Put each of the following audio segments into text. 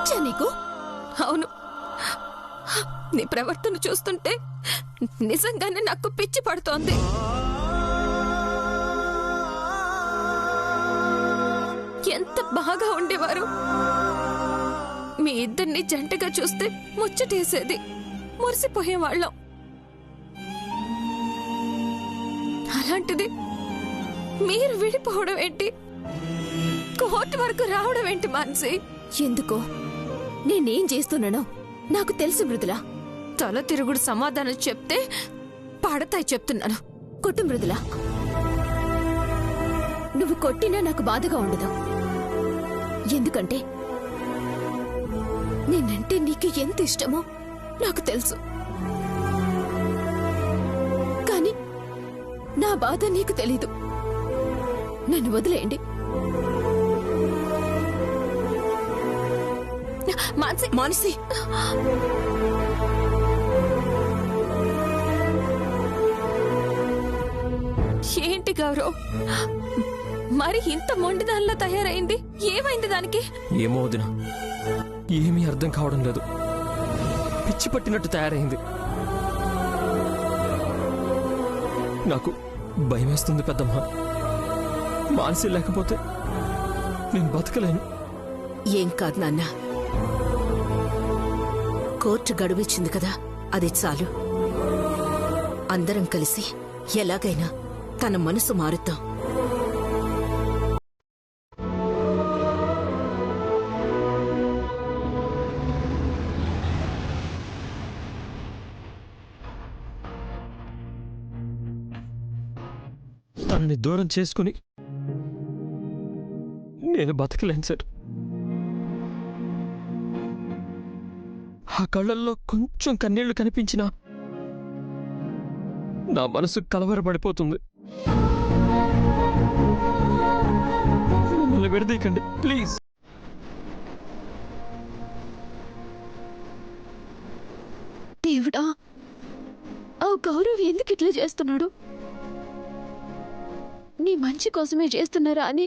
పిచ్చా నీకు? అవును, నీ ప్రవర్తన చూస్తుంటే నిజంగానే నాకు పిచ్చి పడుతోంది. ఎంత బాగా ఉండేవారు. మీ ఇద్దరిని జంటగా చూస్తే ముచ్చటేసేది, మురిసిపోయేవాళ్ళం. అలాంటిది మీరు విడిపోవడం ఏంటి? కోర్టు వరకు రావడం ఏంటి మాన్సి? ఎందుకో నేనేం చేస్తున్నానో నాకు తెలుసు మృదుల. తల తిరుగుడు సమాధానం చెప్తే పడతాయి చెప్తున్నాను. కొట్టు మృదుల. నువ్వు కొట్టినా నాకు బాధగా ఉండదు. ఎందుకంటే నేనంటే నీకు ఎంత ఇష్టమో నాకు తెలుసు. కానీ నా బాధ నీకు తెలీదు. నన్ను వదిలేయండి. మాన్సి, మానసి, ఏంటి గౌరవ్ మరి ఇంత మొండిదానిలో తయారైంది? ఏమైంది దానికి? ఏమో వదినా, ఏమీ అర్థం కావడం లేదు. పిచ్చి పట్టినట్టు తయారైంది. నాకు భయమేస్తుంది పెద్దమ్మ. మానసి లేకపోతే నేను బతకలేను. ఏం కాదు నాన్న, కోర్టు గడువిచ్చింది కదా, అది చాలు. అందరం కలిసి ఎలాగైనా తన మనసు మారుద్దాం. తనని దూరం చేసుకుని నేను బతకలేను సార్. ఆ కళ్ళల్లో కొంచెం కన్నీళ్లు కనిపించినా నా మనసు కలవరపడిపోతుంది. మమ్మల్ని విడదీయకండి ప్లీజ్. దేవుడా, ఆ గౌరవ్ ఎందుకు ఇట్లా చేస్తున్నాడు? నీ మంచి కోసమే చేస్తున్నారా అని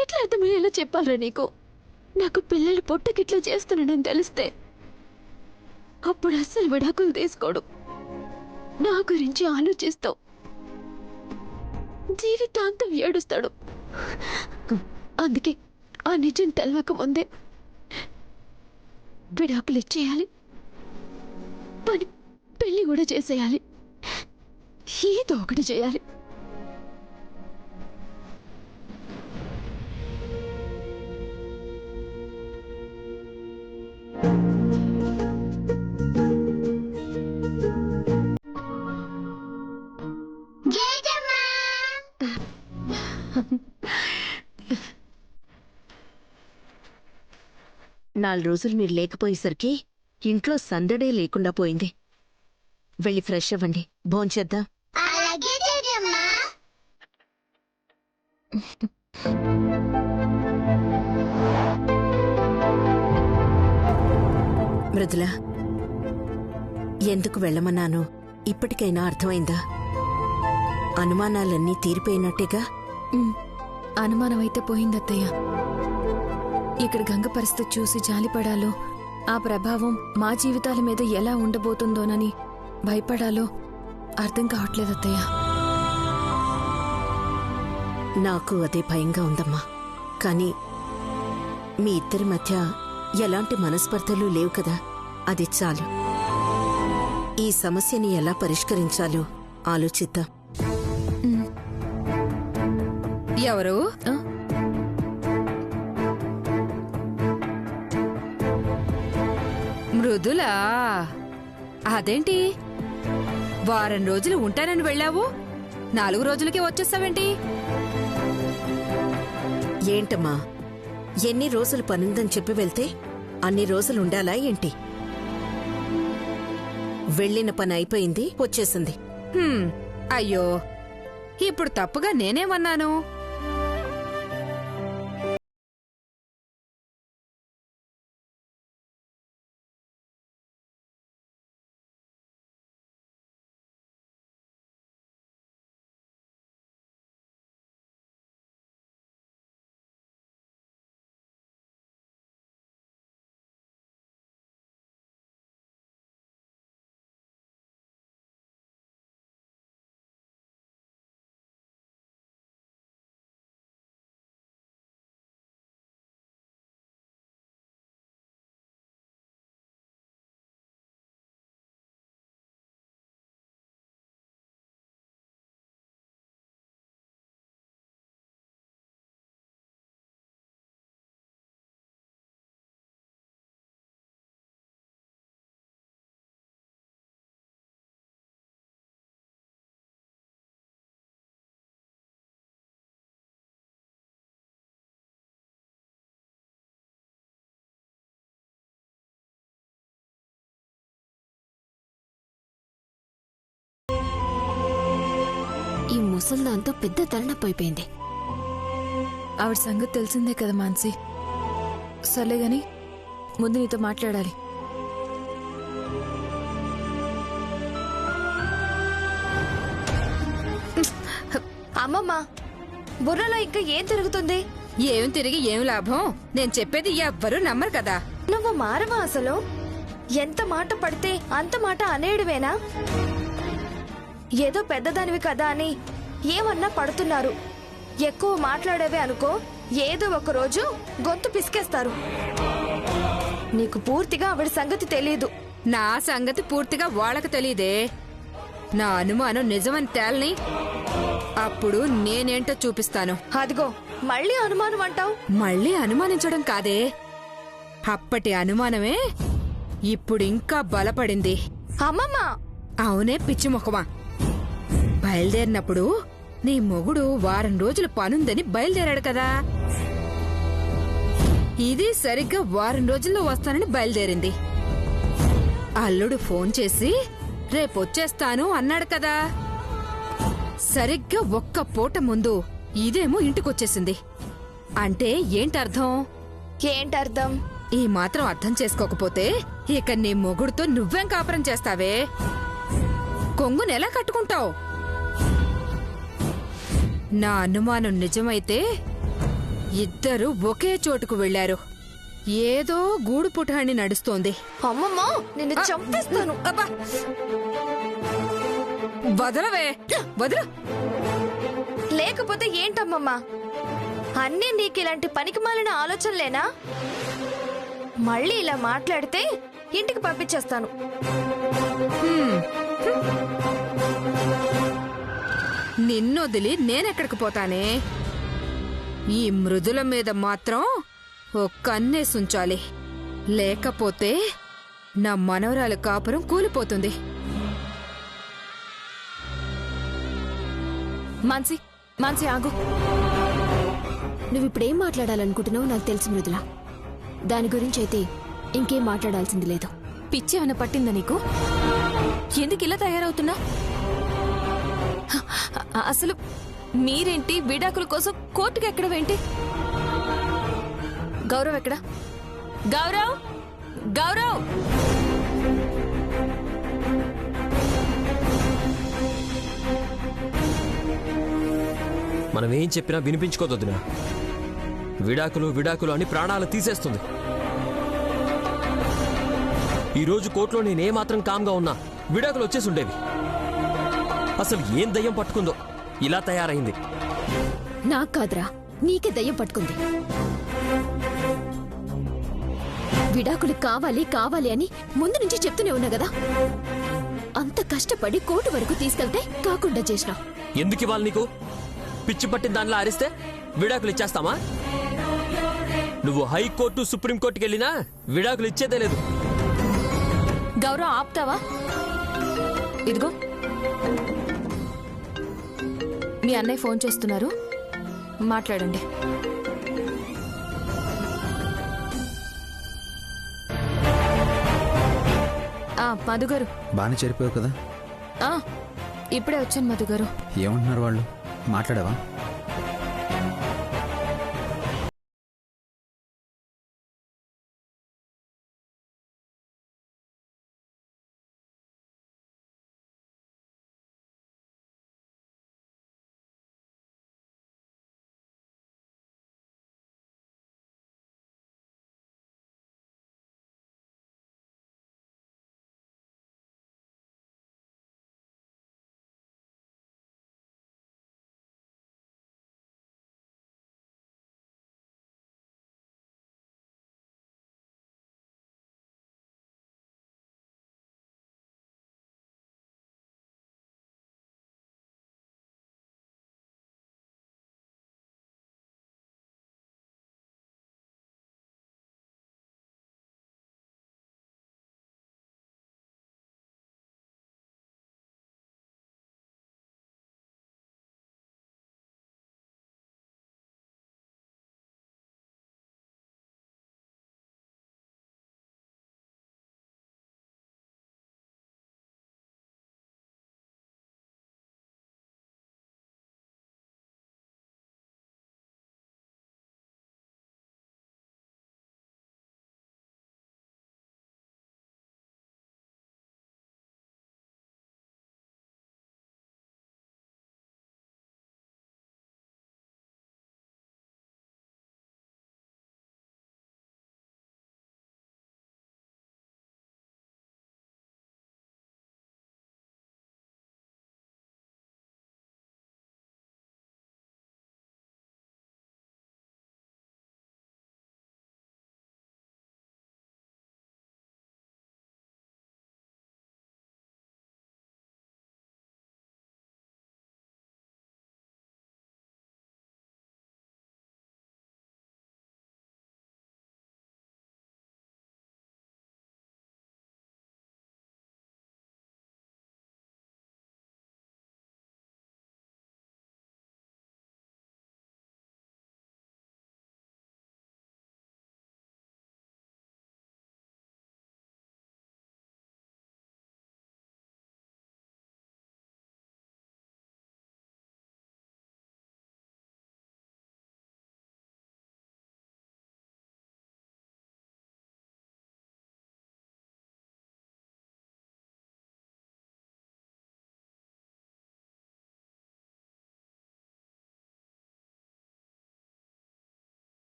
ఎట్లా అర్థమయ్యేలా చెప్పాలరా నీకు? నాకు పిల్లలు పొట్టకిట్లా చేస్తున్నాడని తెలిస్తే అప్పుడు అస్సలు విడాకులు తీసుకోడు. నా గురించి ఆలోచిస్తావు, జీవితాంతం ఏడుస్తాడు. అందుకే ఆ నిజం తెలవక ముందే విడాకులు ఇచ్చేయాలి, పెళ్లి కూడా చేసేయాలి. ఏదో ఒకటి చేయాలి. నాలుగు రోజులు మీరు లేకపోయేసరికి ఇంట్లో సందడే లేకుండా పోయింది. వెళ్ళి ఫ్రెష్ అవ్వండి, భోంచేద్దాం. మృదుల, ఎందుకు వెళ్ళమన్నానో ఇప్పటికైనా అర్థమైందా? అనుమానాలన్నీ తీరిపోయినట్టేగా? అనుమానమైతే పోయిందత్తయ్య. ఇక్కడ గంగ పరిస్థితి చూసి జాలిపడాలో, ఆ ప్రభావం మా జీవితాల మీద ఎలా ఉండబోతుందోనని భయపడాలో అర్థం కావట్లేదత్తయ్య. నాకు అదే భయంగా ఉందమ్మా. కానీ మీ ఇద్దరి మధ్య ఎలాంటి మనస్పర్ధలు లేవు కదా, అది చాలు. ఈ సమస్యని ఎలా పరిష్కరించాలో ఆలోచిద్దాం. ఎవరు? మృదులా? అదేంటి వారం రోజులు ఉంటానని వెళ్ళావు, 4 రోజులకే వచ్చేస్తావేంటి? ఏంటమ్మా, ఎన్ని రోజులు పనుందని చెప్పి వెళ్తే అన్ని రోజులు ఉండాలా ఏంటి? వెళ్ళిన పని అయిపోయింది, వచ్చేసింది. అయ్యో, ఇప్పుడు తప్పుగా నేనేమన్నాను? ముసల్దాంతో పెద్ద తలనొప్పి అయిపోయింది. ఆవిడ సంగతి తెలిసిందే కదా మాన్సి. సర్లే గాని ముందు నీతో మాట్లాడాలి. అమ్మమ్మ, బుర్రలో ఇంకా ఏం తిరుగుతుంది? ఏం తిరిగి ఏం లాభం? నేను చెప్పేది ఎవ్వరూ నమ్మరు కదా. నువ్వు మారవా అసలు? ఎంత మాట పడితే అంత మాట అనేయడమేనా? ఏదో పెద్దదానివి కదా అని ఏమన్నా పడుతున్నారు. ఎక్కువ మాట్లాడేవే అనుకో, ఏదో ఒక రోజు గొంతు పిసికేస్తారు. నీకు పూర్తిగా ఆవిడ సంగతి తెలియదు. నా సంగతి పూర్తిగా వాళ్ళకి తెలీదే. నా అనుమానం నిజమని తేలని అప్పుడు నేనేంటో చూపిస్తాను. అదిగో మళ్ళీ అనుమానం అంటావు. మళ్ళీ అనుమానించడం కాదే, అప్పటి అనుమానమే ఇప్పుడు ఇంకా బలపడింది. అమ్మమ్మ, అవునే పిచ్చి మొహమా. బయలుదేరినప్పుడు నీ మొగుడు వారం రోజులు పనుందని బయలుదేరాడు కదా. ఇది సరిగ్గా వారం రోజుల్లో వస్తానని బయలుదేరింది. అల్లుడు ఫోన్ చేసి రేపొచ్చేస్తాను అన్నాడు కదా. సరిగ్గా ఒక్క పూట ముందు ఇదేమో ఇంటికొచ్చేసింది. అంటే ఏంటర్థం? ఏంటర్థం? ఈ మాత్రం అర్థం చేసుకోకపోతే ఇక నీ మొగుడుతో నువ్వేం కాపురం చేస్తావే? కొంగునెలా కట్టుకుంటావు? నా అనుమానం నిజమైతే ఇద్దరు ఒకే చోటుకు వెళ్లారు. ఏదో గూడు పుటాణి నడుస్తోంది. అమ్మమ్మ, నిన్ను చంపేస్తాను. అబ్బా! వదలవే, వదలు. లేకపోతే ఏంటమ్మమ్మా, అన్నీ నీకు ఇలాంటి పనికిమాలిన ఆలోచనలేనా? మళ్ళీ ఇలా మాట్లాడితే ఇంటికి పంపించేస్తాను. నిన్నొదిలి నేనెక్కడికి పోతానే? ఈ మృదుల మీద మాత్రం ఓ కన్నేసుంచాలి. లేకపోతే నా మనవరాల కాపురం కూలిపోతుంది. మాన్సి, మాన్సి ఆగు. నువ్విప్పుడేం మాట్లాడాలనుకుంటున్నావు నాకు తెలుసు మృదుల. దాని గురించి అయితే ఇంకేం మాట్లాడాల్సింది లేదు. పిచ్చి ఏమైనా పట్టిందా నీకు? ఎందుకు ఇలా తయారవుతున్నా? అసలు మీరేంటి విడాకుల కోసం కోర్టుకు ఎక్కడవేంటి? గౌరవ్ ఎక్కడ? గౌరవ్, గౌరవ్! మనం ఏం చెప్పినా వినిపించుకోదొద్దునా. విడాకులు విడాకులు అని ప్రాణాలు తీసేస్తుంది. ఈరోజు కోర్టులో నేనేమాత్రం కామ్గా ఉన్నా విడాకులు వచ్చేసి ఉండేవి. అసలు ఏం దయ్యం పట్టుకుందో ఇలా తయారైంది. నాకు కాదురా, నీకే దయ్యం పట్టుకుంది. విడాకులు కావాలి కావాలి అని ముందు నుంచి చెప్తూనే ఉన్నా కదా. అంత కష్టపడి కోర్టు వరకు తీసుకెళ్తే కాకుండా చేసినా. ఎందుకు ఇవ్వాలి నీకు? పిచ్చి పట్టిన దానిలో అరిస్తే విడాకులు ఇచ్చేస్తామా? నువ్వు హైకోర్టు సుప్రీంకోర్టుకి వెళ్ళినా విడాకులు ఇచ్చేదే లేదు. గౌరవ్ ఆపుతావా? ఇదిగో మీ అన్నయ్య ఫోన్ చేస్తున్నారు, మాట్లాడండి. మధుగారు బాగానే చేరిపోయావు కదా. ఇప్పుడే వచ్చాను మధుగారు. ఏమంటున్నారు వాళ్ళు? మాట్లాడావా?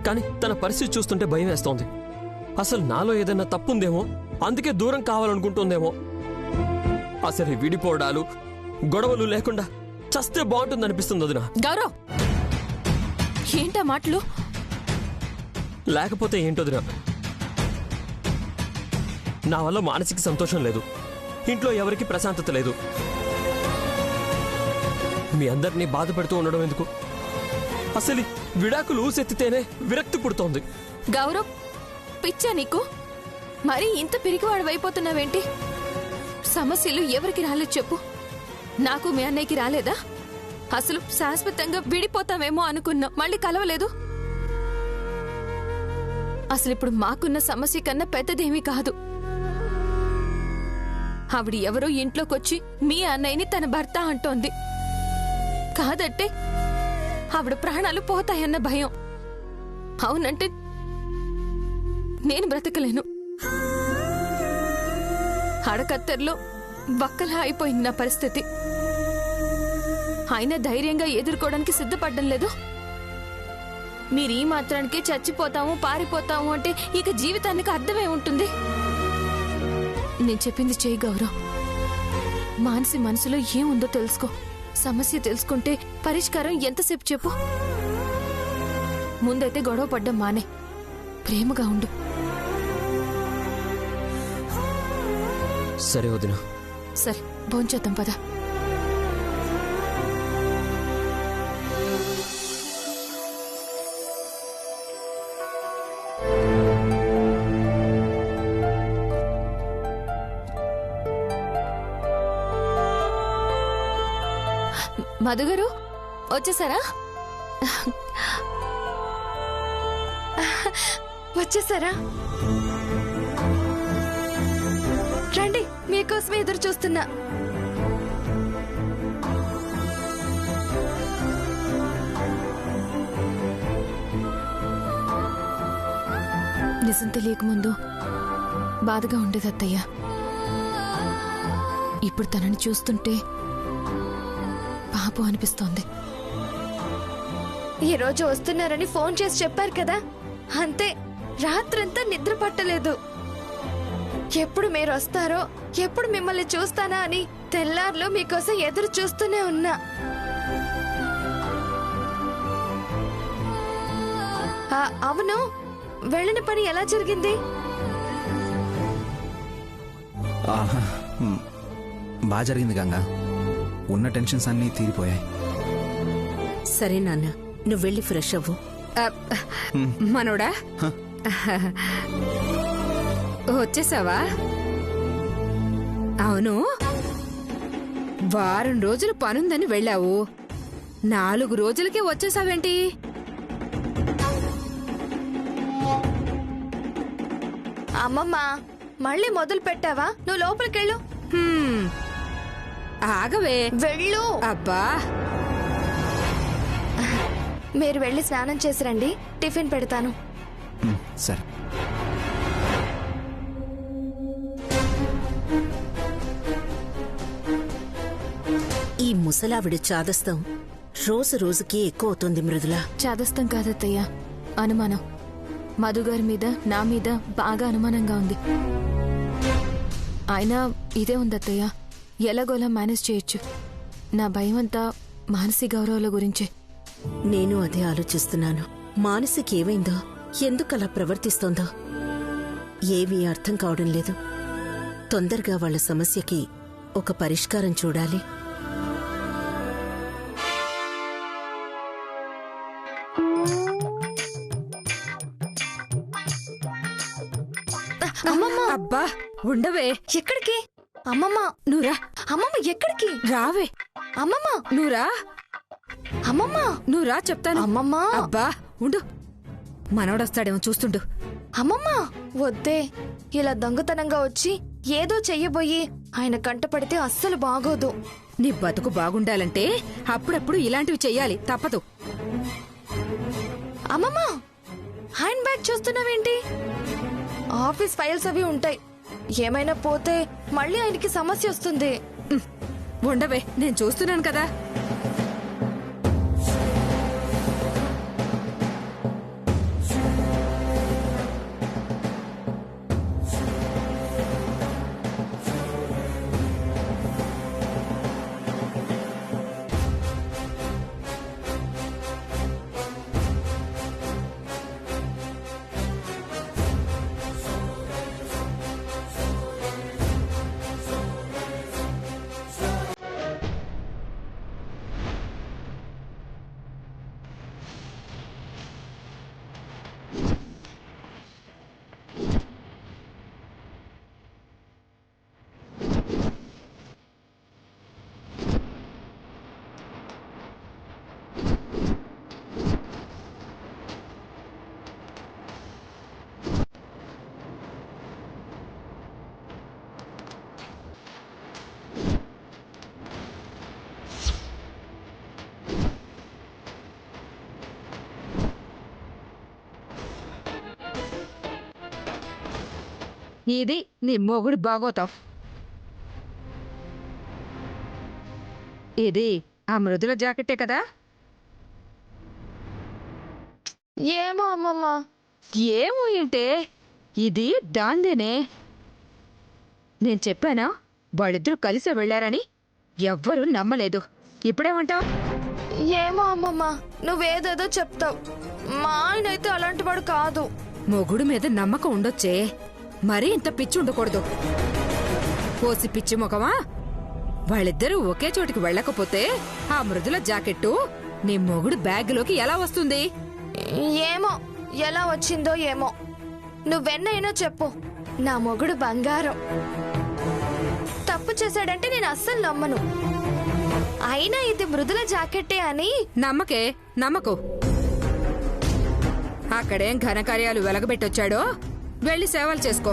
కానీ తన పరిస్థితి చూస్తుంటే భయం వేస్తోంది. అసలు నాలో ఏదైనా తప్పుందేమో, అందుకే దూరం కావాలనుకుంటుందేమో. అసలు ఈ విడిపోవడాలు గొడవలు లేకుండా చస్తే బాగుంటుంది అనిపిస్తుంది వదినా. గౌరవ్, ఏంటా మాటలు? లేకపోతే ఏంటొదినా, నా వల్ల మానసిక సంతోషం లేదు, ఇంట్లో ఎవరికి ప్రశాంతత లేదు. మీ అందరినీ బాధపెడుతూ ఉండడం ఎందుకు? అసలు విడాకులు ఊసెత్తితేనే విరక్తి పుడుతోంది. గౌరవ్, పిచ్చా నీకు? మరి ఇంత పిరికివాడు అయిపోతున్నావేంటి? సమస్యలు ఎవరికి రాలేదు చెప్పు? నాకు మీ అన్నయ్యకి రాలేదా? అసలు శాశ్వతంగా విడిపోతామేమో అనుకున్నాం, మళ్ళీ కలవలేదు. అసలు ఇప్పుడు మాకున్న సమస్య కన్నా పెద్దదేమీ కాదు. ఆవిడ ఎవరో ఇంట్లోకొచ్చి మీ అన్నయ్యని తన భర్త అంటోంది. కాదంటే ఆవిడ ప్రాణాలు పోతాయన్న భయం. అవునంటే నేను బ్రతకలేను. అడకత్తెరలో వక్కలా అయిపోయింది నా పరిస్థితి. ఆయన ధైర్యంగా ఎదుర్కోవడానికి సిద్ధపడ్డం లేదు. మీరు ఈ మాత్రానికి చచ్చిపోతాము పారిపోతాము అంటే ఇక జీవితానికి అర్థమే ఉంటుంది. నేను చెప్పింది చేయి గౌరవ్. మానసి మనసులో ఏముందో తెలుసుకో. సమస్య తెలుసుకుంటే పరిష్కారం ఎంతసేపు చెప్పు. ముందైతే గొడవ పడ్డం మానే, ప్రేమగా ఉండు. సరే వదినా. సరే, భోంచేద్దాం పద. మధుగారు వచ్చేసారా? వచ్చేసారా? రండి, మీకోసమే ఎదురు చూస్తున్నా. నిజం తెలియకముందు బాధగా ఉండేది అత్తయ్య. ఇప్పుడు తనని చూస్తుంటే పాపం అనిపిస్తోంది. ఈ రోజు వస్తున్నారని ఫోన్ చేసి చెప్పారు కదా, అంతే. రాత్రంతా నిద్ర పట్టలేదు. ఎప్పుడు మీరు వస్తారో, ఎప్పుడు మిమ్మల్ని చూస్తానా అని తెల్లార్లు మీకోసం ఎదురు చూస్తూనే ఉన్నా. అవును, వెళ్ళిన పని ఎలా జరిగింది? బాగా జరిగింది గంగా. ఉన్న టెన్షన్స్ అన్నీ తీరిపోయాయి. సరే నాన్న, నువ్వు వెళ్ళి ఫ్రెష్ అవ్వు. మనోడా, వచ్చేసావా? అవును, వారం రోజులు పనుందని వెళ్ళావు, 4 రోజులకే వచ్చేసావేంటి? అమ్మమ్మ, మళ్ళీ మొదలు పెట్టావా? నువ్వు లోపలికెళ్ళు. ఆగవే. వెళ్ళు. అబ్బా, మీరు వెళ్ళి స్నానం చేసి రండి, టిఫిన్ పెడతాను. సరే. ఈ ముసలావిడ చాదస్తం రోజు రోజుకి ఎక్కువ అవుతుంది మృదుల. చాదస్తం కాదత్తయ్య, అనుమానం. మధుగారి మీద నా మీద బాగా అనుమానంగా ఉంది. అయినా ఇదే ఉందత్తయ్య, ఎలాగోలా మేనేజ్ చేయొచ్చు. నా భయం అంతా మానసి గౌరవాల గురించే. నేను అదే ఆలోచిస్తున్నాను. మానసికి ఏమైందో, ఎందుకలా ప్రవర్తిస్తోందో ఏమీ అర్థం కావడం లేదు. తొందరగా వాళ్ళ సమస్యకి ఒక పరిష్కారం చూడాలి. అమ్మమ్మ, అబ్బా, ఉండవే. ఎక్కడికి? అమ్మమ్మ, నువ్వురా. అమ్మమ్మ ఎక్కడికి? రావే. అమ్మమ్మ, నువ్వురా. అమ్మమ్మ, నువ్వురా చెప్తాను. అమ్మమ్మ. అబ్బా, ఉండు, మనోడొస్తాడేమో చూస్తుండు. అమ్మమ్మ, వద్దే. ఇలా దొంగతనంగా వచ్చి ఏదో చెయ్యబోయి ఆయన కంటపడితే అస్సలు బాగోదు. నీ బతుకు బాగుండాలంటే అప్పుడప్పుడు ఇలాంటివి చెయ్యాలి, తప్పదు. అమ్మమ్మ, హ్యాండ్ బ్యాగ్ చూస్తున్నావేంటి? ఆఫీస్ ఫైల్స్ అవి ఉంటాయి. ఏమైనా పోతే మళ్ళీ ఆయనకి సమస్య వస్తుంది. ఉండవే, నేను చూస్తున్నాను కదా. ఇది నీ మొగుడు బాగోతాం. ఇది ఆ మృదుల జాకెట్టే కదా? ఏమో అమ్మమ్మ. ఏమో ఏంటే, ఇది దాందేనే. నేను చెప్పానా వాళ్ళిద్దరూ కలిసే వెళ్ళారని? ఎవ్వరూ నమ్మలేదు. ఇప్పుడేమంటావు? ఏమో అమ్మమ్మ, నువ్వేదేదో చెప్తావు. మా ఆయన అయితే అలాంటి వాడు కాదు. మొగుడు మీద నమ్మకం ఉండొచ్చే, మరీ ఇంత పిచ్చి ఉండకూడదు. పోసి పిచ్చి ముఖమా? వాళ్ళిద్దరూ ఒకే చోటికి వెళ్ళకపోతే ఆ మృదుల జాకెట్టు నీ మొగుడు బ్యాగ్లోకి ఎలా వస్తుంది? ఏమో ఎలా వచ్చిందో ఏమో. నువ్వెన్నైనా చెప్పు, నా మొగుడు బంగారం. తప్పు చేశాడంటే నేను అస్సలు నమ్మను. అయినా ఇది మృదుల జాకెట్టే అని. నమ్మకే నమ్మకు. అక్కడేం ఘనకార్యాలు వెలగబెట్టొచ్చాడో వెళ్ళి సేవలు చేసుకో.